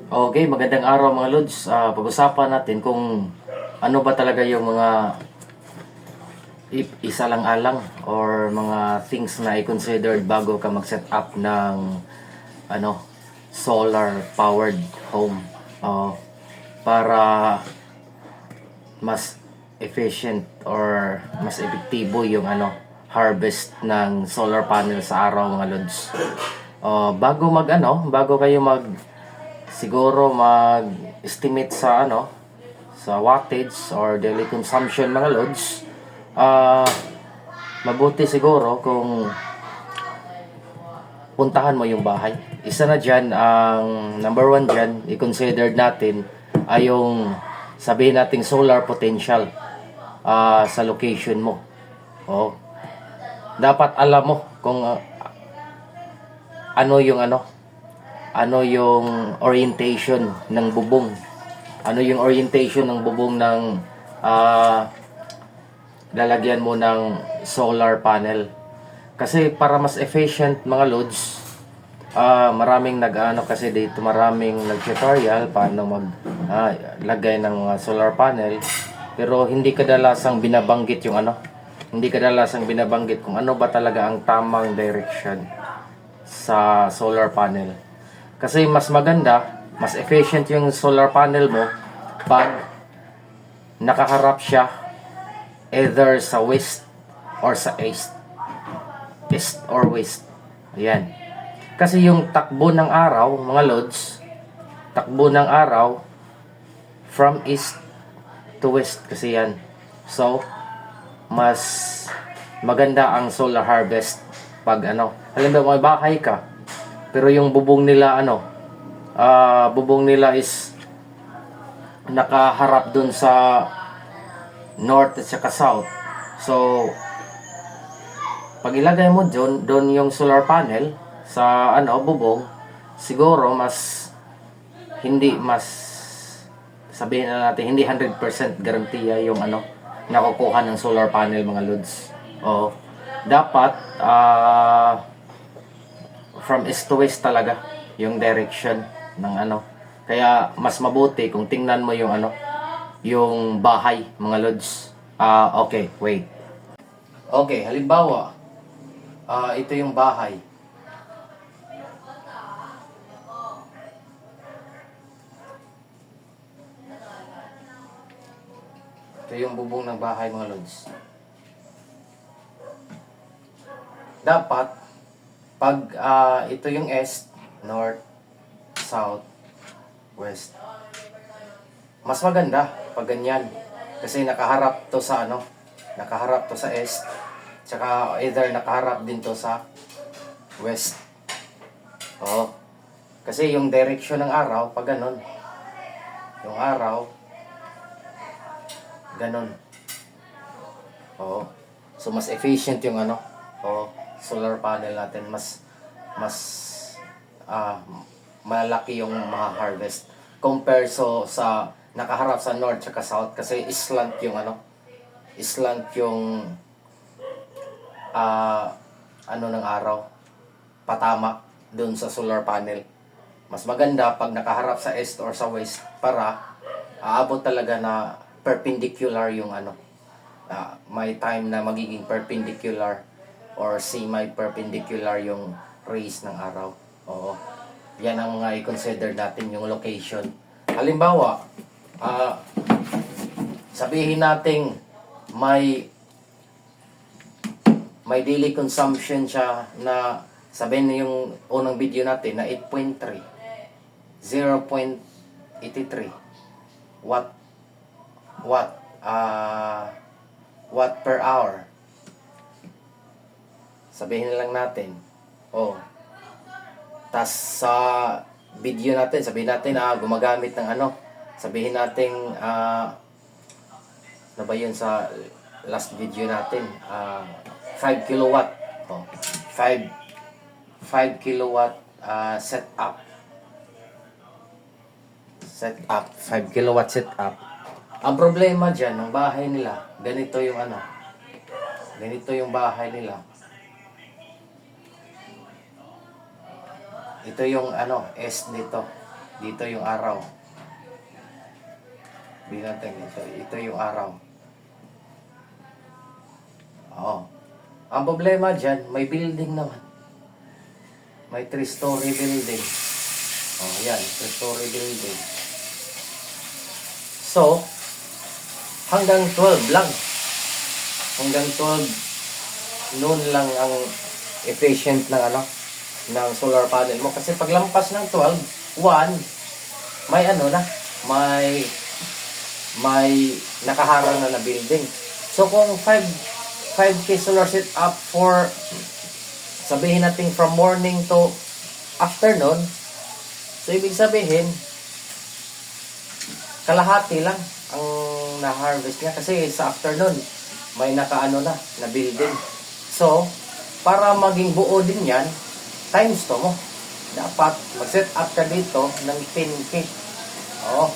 Okay, magandang araw mga Lods. Pag-usapan natin kung ano ba talaga yung mga isalang-alang or mga things na i-considered bago ka mag-set up ng ano, solar powered home. Para mas efficient or mas epektibo yung harvest ng solar panel sa araw mga Lods. Bago kayo siguro mag-estimate sa sa wattage or daily consumption mga loads, mabuti siguro kung puntahan mo yung bahay. Isa na dyan, ang number one dyan, i-consider natin ay yung sabihin nating solar potential sa location mo. Dapat alam mo kung ano yung orientation ng bubong. Ano yung orientation ng bubong ng lalagyan mo ng solar panel. Kasi para mas efficient mga loads, maraming kasi dito maraming nag-tutorial paano lagay ng mga solar panel, pero hindi kadalasang binabanggit kung ano ba talaga ang tamang direction sa solar panel. Kasi mas maganda, mas efficient yung solar panel mo pag nakaharap siya either sa west or sa east. East or west. Ayan. Kasi yung takbo ng araw, mga loads, takbo ng araw from east to west kasi yan. So, mas maganda ang solar harvest pag halimbawa may bahay ka, pero yung bubong nila is nakaharap dun sa north at saka south. So, pag ilagay mo doon yung solar panel sa bubong, siguro sabihin na natin hindi 100% garantiya yung nakukuha ng solar panel mga loads. Dapat from east to west talaga yung direction ng Kaya mas mabuti kung tingnan mo yung bahay mga loads. Okay, wait. Okay, halimbawa, ito yung bahay. Ito yung bubong ng bahay mga lods. Dapat pag ito yung east, north, south, west, mas maganda pag ganyan kasi nakaharap to sa east, tsaka either nakaharap din to sa west. Kasi yung direction ng araw pag ganon, yung araw ganon. So mas efficient yung solar panel natin, mas malaki yung ma-harvest compare sa nakaharap sa north at south, kasi slant yung ng araw patama doon sa solar panel. Mas maganda pag nakaharap sa east or sa west para aabot talaga na perpendicular yung may time na magiging perpendicular or semi-perpendicular yung rays ng araw. Yan ang i-consider natin yung location. Halimbawa, sabihin natin may daily consumption siya na sabihin yung unang video natin na 8.3, 0.83 watt per hour. Sabihin na lang natin. Tas sa video natin, sabihin natin gumagamit ng sabihin natin ba yun sa last video natin, 5 kilowatt. 5 kilowatt setup. 5 kilowatt setup. Ang problema dyan, ng bahay nila, ganito yung bahay nila. Ito yung S dito. Dito yung araw. Binateng ito. Ito yung araw. Oo. Ang problema dyan, may building naman. May 3-story building. Oh, yan. 3-story building. So, hanggang 12 lang. Hanggang 12 noon lang ang efficient ng ng solar panel mo. Kasi paglampas ng 12, 1, may na, may nakaharang na building. So, kung 5K solar set up for, sabihin natin from morning to afternoon, so ibig sabihin, kalahati lang ang na-harvest niya kasi sa afternoon may na building. So, para maging buo din yan, times to mo. Dapat mag-set up ka dito ng 10K. Oo.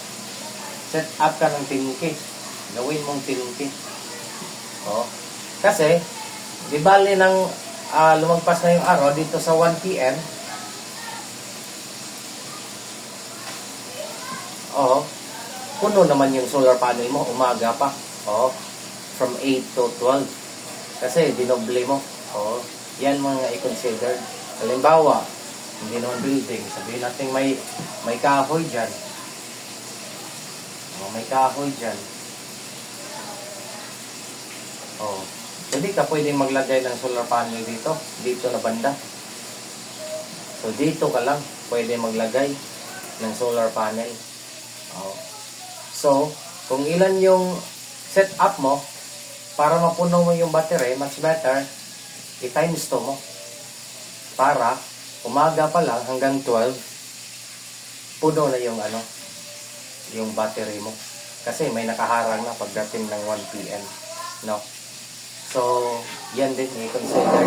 Set up ka ng 10K. Gawin mong 10K. Oo. Kasi, di bali ng lumagpas na yung araw dito sa 1 PM. Oo. Puno naman yung solar panel mo, umaga pa. Oo. From 8 to 12. Kasi dinoble mo. Oo. Yan mga i-consider. Halimbawa, hindi naman building. Sabihin natin may kahoy dyan. Oo, may kahoy dyan. Oo. Hindi ka pwedeng maglagay ng solar panel dito. Dito na banda. So, dito ka lang pwede maglagay ng solar panel. Oo. So, kung ilan yung set up mo, para mapuno mo yung battery, much better, i-times to mo. Para, umaga pa lang hanggang 12, puno na yung yung battery mo. Kasi may nakaharang na pagdating ng 1 PM. No? So, yan din i-consider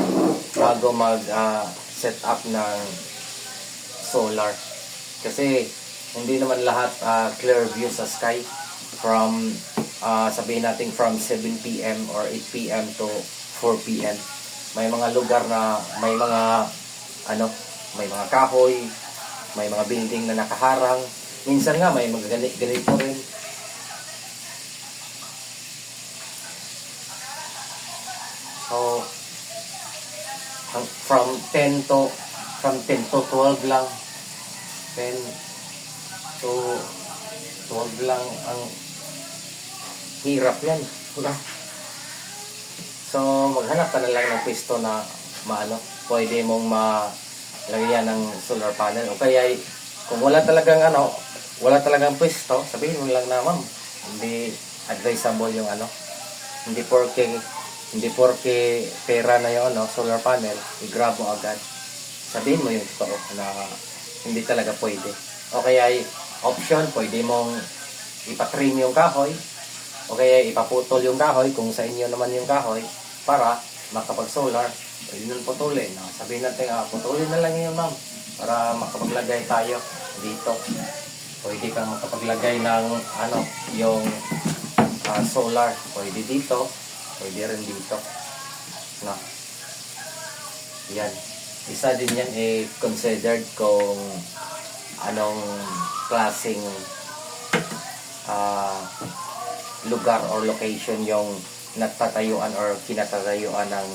bago mag-set up ng solar. Kasi, hindi naman lahat clear view sa sky from sabihin natin from 7 PM or 8 PM to 4 PM. May mga lugar na may mga may mga kahoy, may mga building na nakaharang. Minsan nga may mga ganito rin. So from 10 to 12 lang. 10 to 12 lang ang hirap yan. So, maghanap ka na lang ng pwesto na pwede mong malagyan ng solar panel. O kaya, kung wala talagang pwesto, sabihin mo lang na, ma'am, hindi advisable yung hindi porke pera na yung solar panel, i-grab mo agad. Sabihin mo yung totoo na hindi talaga pwede. O kaya, option, pwede mong ipatrim yung kahoy, o kaya ipaputol yung kahoy kung sa inyo naman yung kahoy para makapag-solar. Pwede nun putulin. Sabihin natin, putulin na lang yun, ma'am, para makapaglagay tayo dito. Pwede kang makapaglagay ng yung solar. Pwede dito, pwede rin dito. No? Yan. Isa din yan considered kung anong klaseng lugar or location yung natatayuan or kinatatayuan ng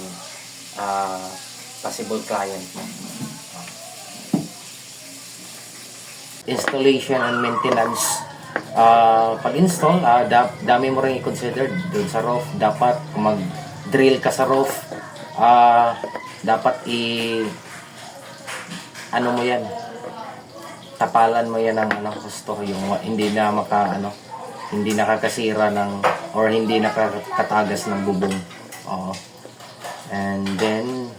possible client mo. Installation and maintenance. Pag-install, dami mo rin i-consider dun sa roof. Dapat kung mag-drill ka sa roof, dapat mo yan, tapalan mo yan ng gusto yung hindi na hindi nakakasira ng or hindi nakakatagas ng bubong. And then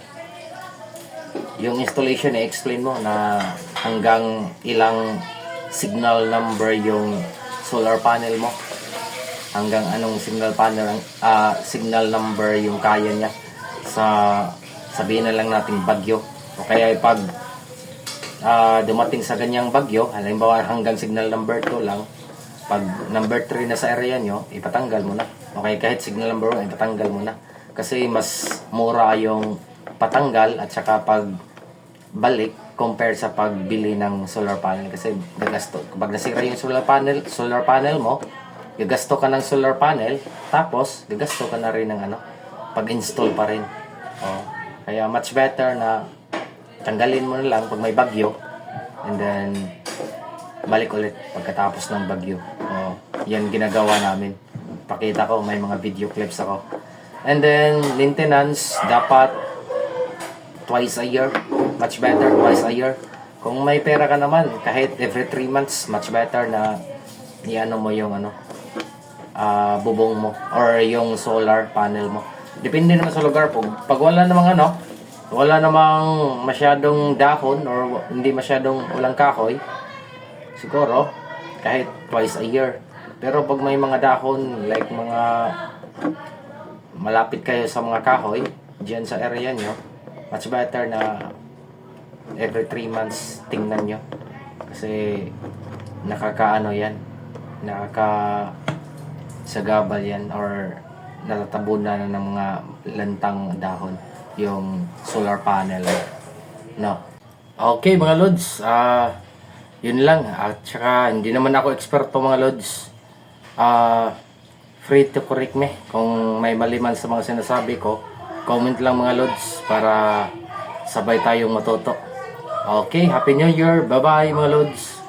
yung installation i-explain mo na hanggang ilang signal number yung solar panel mo, hanggang anong signal number yung kaya niya sa sabihin na lang natin bagyo. O kaya pag dumating sa ganyang bagyo, halimbawa hanggang signal number 2 lang, pag number 3 na sa area nyo, ipatanggal mo na. Okay, kahit signal number 1, ipatanggal mo na. Kasi mas mura yung patanggal at saka pag balik compare sa pagbili ng solar panel kasi gagasto kapag nasira yung solar panel mo, gagasto ka ng solar panel tapos gagasto ka na rin ng pag-install pa rin. Oh, kaya much better na tanggalin mo na lang pag may bagyo and then balik ulit pagkatapos ng bagyo. Oh, yan ginagawa namin. Pakita ko, may mga video clips ako. And then maintenance dapat twice a year. Much better twice a year. Kung may pera ka naman, kahit every 3 months, much better na iano mo yung bubong mo or yung solar panel mo. Depende naman sa lugar po. Pag wala namang masyadong dahon or hindi masyadong walang kahoy, siguro kahit twice a year. Pero pag may mga dahon like mga malapit kayo sa mga kahoy diyan sa area nyo, much better na every 3 months tingnan nyo kasi nakakaano yan, sagabal yan or natatabunan na ng mga lantang dahon yung solar panel, no? Okay mga lods, yun lang. At saka hindi naman ako eksperto mga lods. Free to correct me kung may mali man sa mga sinasabi ko. Comment lang mga lods para sabay tayong matuto. Okay, Happy New Year. Bye bye mga lods.